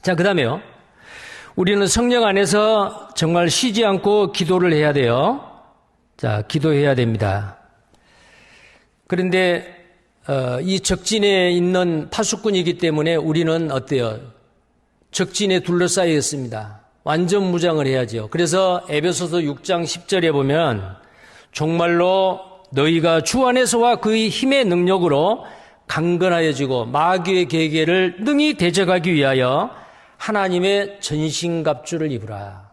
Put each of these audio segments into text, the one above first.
자, 그 다음에요. 우리는 성령 안에서 정말 쉬지 않고 기도를 해야 돼요. 자, 기도해야 됩니다. 그런데 이 적진에 있는 파수꾼이기 때문에 우리는 어때요? 적진에 둘러싸여 있습니다. 완전 무장을 해야죠. 그래서 에베소서 6장 10절에 보면 정말로 너희가 주 안에서와 그의 힘의 능력으로 강건하여지고 마귀의 계계를 능히 대적하기 위하여 하나님의 전신갑주를 입으라.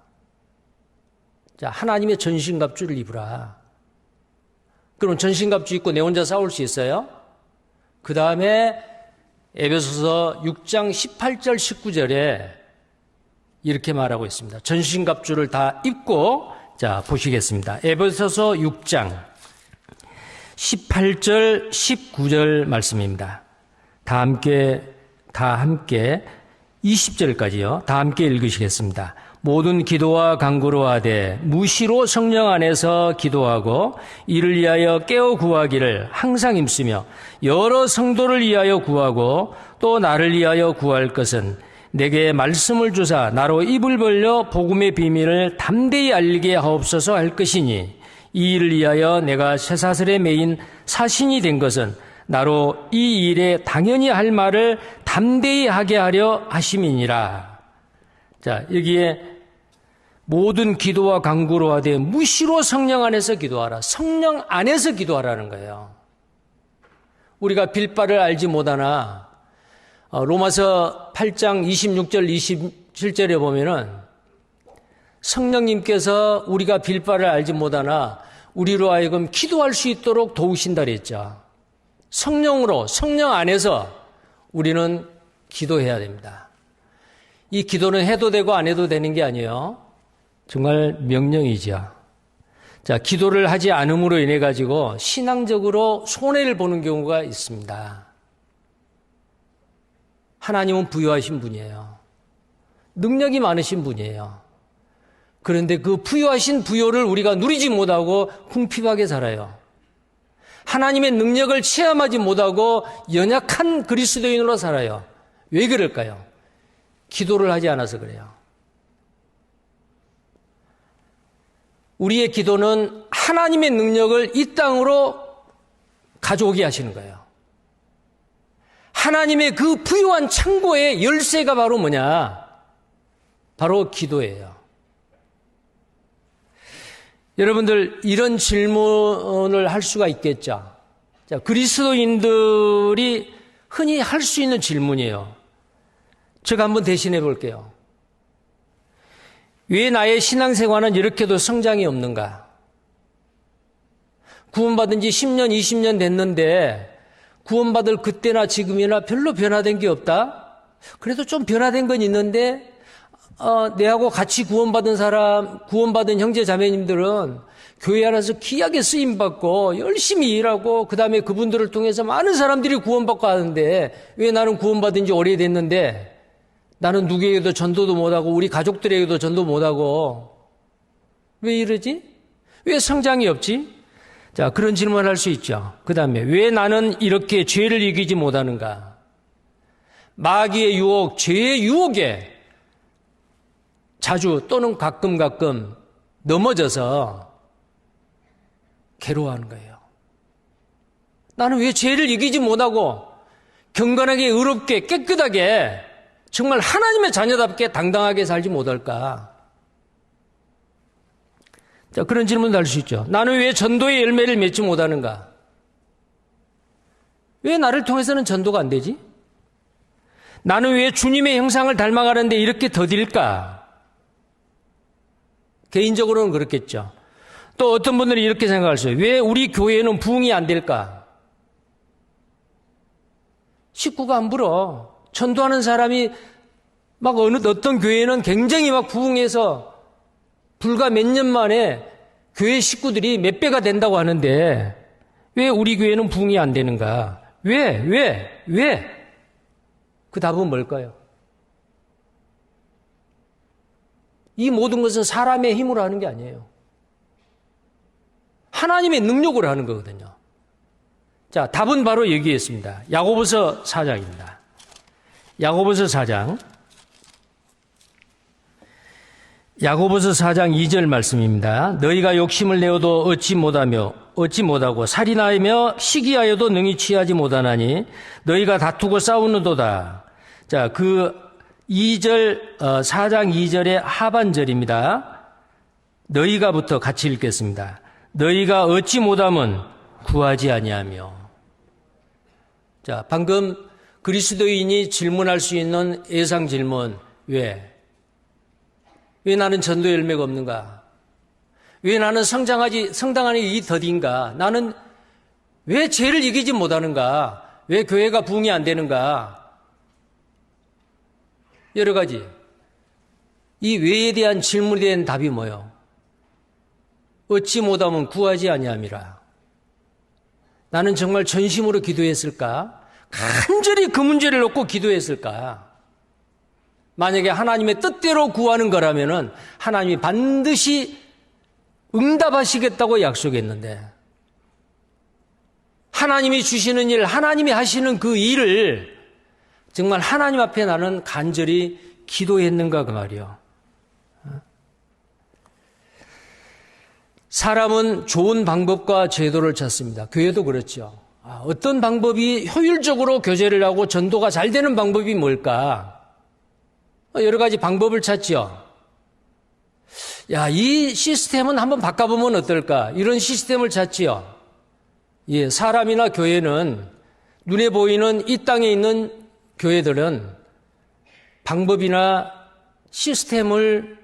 자, 하나님의 전신갑주를 입으라. 그럼 전신갑주 입고 내 혼자 싸울 수 있어요? 그 다음에 에베소서 6장 18절 19절에 이렇게 말하고 있습니다. 전신갑주를 다 입고, 자, 보시겠습니다. 에베소서 6장 18절 19절 말씀입니다. 다 함께 20절까지요. 다 함께 읽으시겠습니다. 모든 기도와 간구로 하되 무시로 성령 안에서 기도하고 이를 위하여 깨어 구하기를 항상 힘쓰며 여러 성도를 위하여 구하고 또 나를 위하여 구할 것은 내게 말씀을 주사 나로 입을 벌려 복음의 비밀을 담대히 알게 하옵소서 할 것이니 이 일을 위하여 내가 쇠사슬에 매인 사신이 된 것은 나로 이 일에 당연히 할 말을 담대히 하게 하려 하심이니라. 자, 여기에 모든 기도와 간구로 하되 무시로 성령 안에서 기도하라. 성령 안에서 기도하라는 거예요. 우리가 빌바를 알지 못하나 로마서 8장 26절 27절에 보면은 성령님께서 우리가 빌바를 알지 못하나 우리로 하여금 기도할 수 있도록 도우신다 그랬죠. 성령으로, 성령 안에서 우리는 기도해야 됩니다. 이 기도는 해도 되고 안 해도 되는 게 아니에요. 정말 명령이죠. 자, 기도를 하지 않음으로 인해 가지고 신앙적으로 손해를 보는 경우가 있습니다. 하나님은 부유하신 분이에요. 능력이 많으신 분이에요. 그런데 그 부유하신 부요를 우리가 누리지 못하고 궁핍하게 살아요. 하나님의 능력을 체험하지 못하고 연약한 그리스도인으로 살아요. 왜 그럴까요? 기도를 하지 않아서 그래요. 우리의 기도는 하나님의 능력을 이 땅으로 가져오게 하시는 거예요. 하나님의 그 부유한 창고의 열쇠가 바로 뭐냐? 바로 기도예요. 여러분들 이런 질문을 할 수가 있겠죠. 자, 그리스도인들이 흔히 할 수 있는 질문이에요. 제가 한번 대신해 볼게요. 왜 나의 신앙생활은 이렇게도 성장이 없는가? 구원받은 지 10년, 20년 됐는데 구원받을 그때나 지금이나 별로 변화된 게 없다? 그래도 좀 변화된 건 있는데 내하고 같이 구원받은 사람, 구원받은 형제 자매님들은 교회 안에서 귀하게 쓰임받고 열심히 일하고 그 다음에 그분들을 통해서 많은 사람들이 구원받고 하는데 왜 나는 구원받은 지 오래됐는데 나는 누구에게도 전도도 못하고 우리 가족들에게도 전도 못하고 왜 이러지? 왜 성장이 없지? 자, 그런 질문을 할 수 있죠. 그 다음에 왜 나는 이렇게 죄를 이기지 못하는가? 마귀의 유혹, 죄의 유혹에 자주 또는 가끔 넘어져서 괴로워하는 거예요. 나는 왜 죄를 이기지 못하고 경건하게 의롭게 깨끗하게 정말 하나님의 자녀답게 당당하게 살지 못할까? 자, 그런 질문도 할 수 있죠. 나는 왜 전도의 열매를 맺지 못하는가? 왜 나를 통해서는 전도가 안 되지? 나는 왜 주님의 형상을 닮아가는데 이렇게 더딜까? 개인적으로는 그렇겠죠. 또 어떤 분들은 이렇게 생각할 수 있어요. 왜 우리 교회는 부흥이 안 될까? 식구가 안 불어. 전도하는 사람이 막 어떤 교회는 굉장히 막 부흥해서 불과 몇 년 만에 교회 식구들이 몇 배가 된다고 하는데 왜 우리 교회는 부흥이 안 되는가? 왜? 그 답은 뭘까요? 이 모든 것은 사람의 힘으로 하는 게 아니에요. 하나님의 능력으로 하는 거거든요. 자, 답은 바로 여기에 있습니다. 야고보서 4장입니다. 야고보서 4장 야고보서 4장 2절 말씀입니다. 너희가 욕심을 내어도 얻지 못하고 살인하며 시기하여도 능히 취하지 못하나니 너희가 다투고 싸우는도다. 자, 그 2절 4장 2절의 하반절입니다. 너희가부터 같이 읽겠습니다. 너희가 얻지 못하면 구하지 아니하며. 자, 방금 그리스도인이 질문할 수 있는 예상 질문. 왜 나는 전도 열매가 없는가? 왜 나는 성당하는 이 더딘가? 나는 왜 죄를 이기지 못하는가? 왜 교회가 부흥이 안 되는가? 여러 가지. 이 왜에 대한 질문에 대한 답이 뭐예요? 얻지 못하면 구하지 아니함이라. 나는 정말 전심으로 기도했을까? 간절히 그 문제를 놓고 기도했을까? 만약에 하나님의 뜻대로 구하는 거라면은 하나님이 반드시 응답하시겠다고 약속했는데, 하나님이 주시는 일, 하나님이 하시는 그 일을 정말 하나님 앞에 나는 간절히 기도했는가 그 말이요. 사람은 좋은 방법과 제도를 찾습니다. 교회도 그렇죠. 어떤 방법이 효율적으로 교제를 하고 전도가 잘 되는 방법이 뭘까? 여러 가지 방법을 찾죠. 이 시스템은 한번 바꿔보면 어떨까? 이런 시스템을 찾지요. 예, 사람이나 교회는 눈에 보이는 이 땅에 있는 교회들은 방법이나 시스템을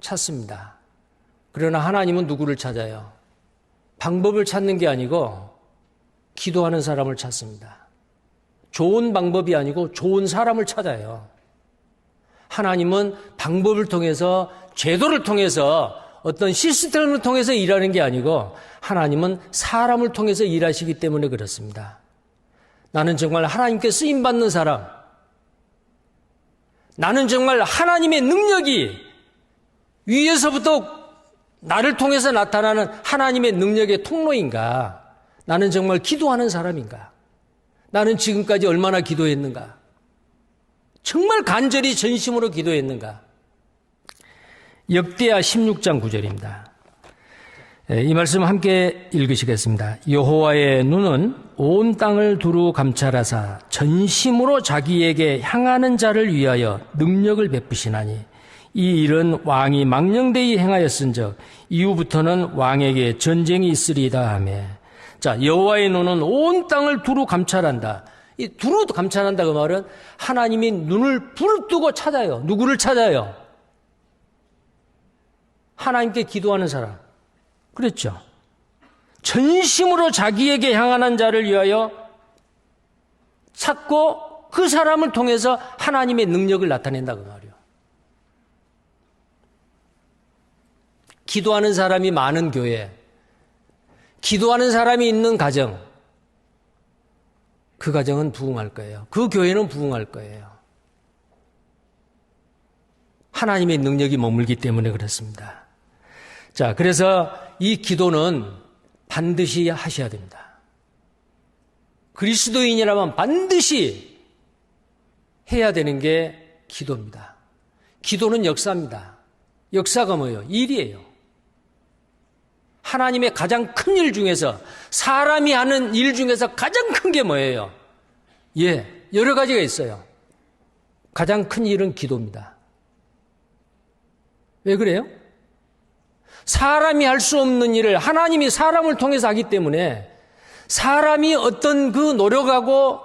찾습니다. 그러나 하나님은 누구를 찾아요? 방법을 찾는 게 아니고 기도하는 사람을 찾습니다. 좋은 방법이 아니고 좋은 사람을 찾아요. 하나님은 방법을 통해서, 제도를 통해서, 어떤 시스템을 통해서 일하는 게 아니고 하나님은 사람을 통해서 일하시기 때문에 그렇습니다. 나는 정말 하나님께 쓰임받는 사람, 나는 정말 하나님의 능력이 위에서부터 나를 통해서 나타나는 하나님의 능력의 통로인가? 나는 정말 기도하는 사람인가? 나는 지금까지 얼마나 기도했는가? 정말 간절히 전심으로 기도했는가? 역대하 16장 9절입니다. 이 말씀 함께 읽으시겠습니다. 여호와의 눈은 온 땅을 두루 감찰하사 전심으로 자기에게 향하는 자를 위하여 능력을 베푸시나니 이 일은 왕이 망령되이 행하였은즉 이후부터는 왕에게 전쟁이 있으리이다 하며. 자, 여호와의 눈은 온 땅을 두루 감찰한다. 이 두루 감찰한다 그 말은 하나님이 눈을 부릅뜨고 찾아요. 누구를 찾아요? 하나님께 기도하는 사람. 그랬죠. 전심으로 자기에게 향하는 자를 위하여 찾고 그 사람을 통해서 하나님의 능력을 나타낸다 그 말이에요. 기도하는 사람이 많은 교회, 기도하는 사람이 있는 가정, 그 가정은 부흥할 거예요. 그 교회는 부흥할 거예요. 하나님의 능력이 머물기 때문에 그렇습니다. 자, 그래서 이 기도는 반드시 하셔야 됩니다. 그리스도인이라면 반드시 해야 되는 게 기도입니다. 기도는 역사입니다. 역사가 뭐예요? 일이에요. 하나님의 가장 큰 일 중에서, 사람이 하는 일 중에서 가장 큰 게 뭐예요? 여러 가지가 있어요. 가장 큰 일은 기도입니다. 왜 그래요? 사람이 할 수 없는 일을 하나님이 사람을 통해서 하기 때문에 사람이 어떤 그 노력하고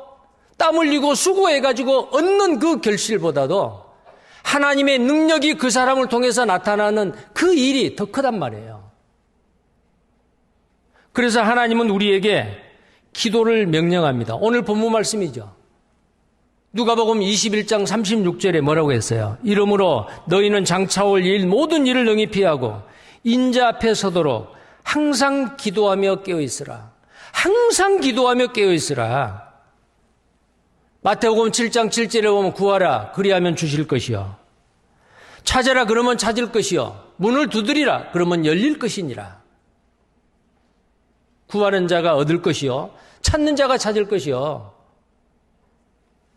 땀 흘리고 수고해가지고 얻는 그 결실보다도 하나님의 능력이 그 사람을 통해서 나타나는 그 일이 더 크단 말이에요. 그래서 하나님은 우리에게 기도를 명령합니다. 오늘 본문 말씀이죠. 누가복음 21장 36절에 뭐라고 했어요? 이러므로 너희는 장차올 일 모든 일을 능히 피하고 인자 앞에 서도록 항상 기도하며 깨어있으라. 항상 기도하며 깨어있으라. 마태복음 7장 7절에 보면 구하라 그리하면 주실 것이요. 찾아라 그러면 찾을 것이요. 문을 두드리라 그러면 열릴 것이니라. 구하는 자가 얻을 것이요. 찾는 자가 찾을 것이요.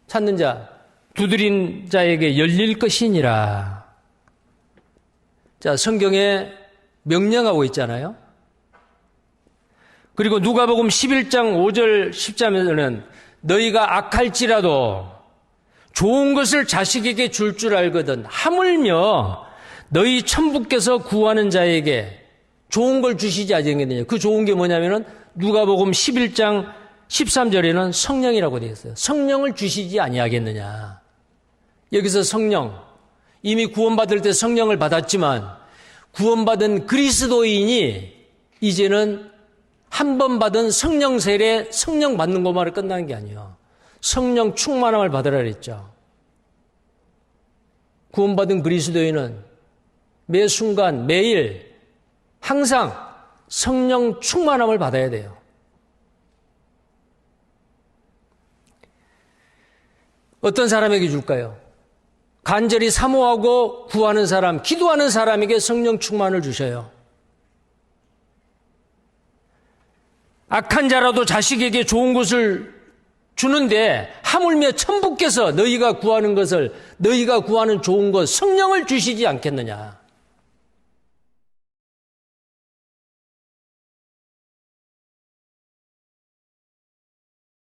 찾는 자, 두드린 자에게 열릴 것이니라. 자, 성경에 명령하고 있잖아요. 그리고 누가복음 11장 5절 10절에는 너희가 악할지라도 좋은 것을 자식에게 줄 줄 알거든 하물며 너희 천부께서 구하는 자에게 좋은 걸 주시지 아니하겠느냐. 그 좋은 게 뭐냐면은 누가복음 11장 13절에는 성령이라고 되어 있어요. 성령을 주시지 아니하겠느냐. 여기서 성령, 이미 구원받을 때 성령을 받았지만 구원받은 그리스도인이 이제는 한 번 받은 성령 세례, 성령 받는 것만으로 끝나는 게 아니에요. 성령 충만함을 받으라 그랬죠. 구원받은 그리스도인은 매 순간, 매일, 항상 성령 충만함을 받아야 돼요. 어떤 사람에게 줄까요? 간절히 사모하고 구하는 사람, 기도하는 사람에게 성령 충만을 주셔요. 악한 자라도 자식에게 좋은 것을 주는데 하물며 천부께서 너희가 구하는 것을, 너희가 구하는 좋은 것, 성령을 주시지 않겠느냐.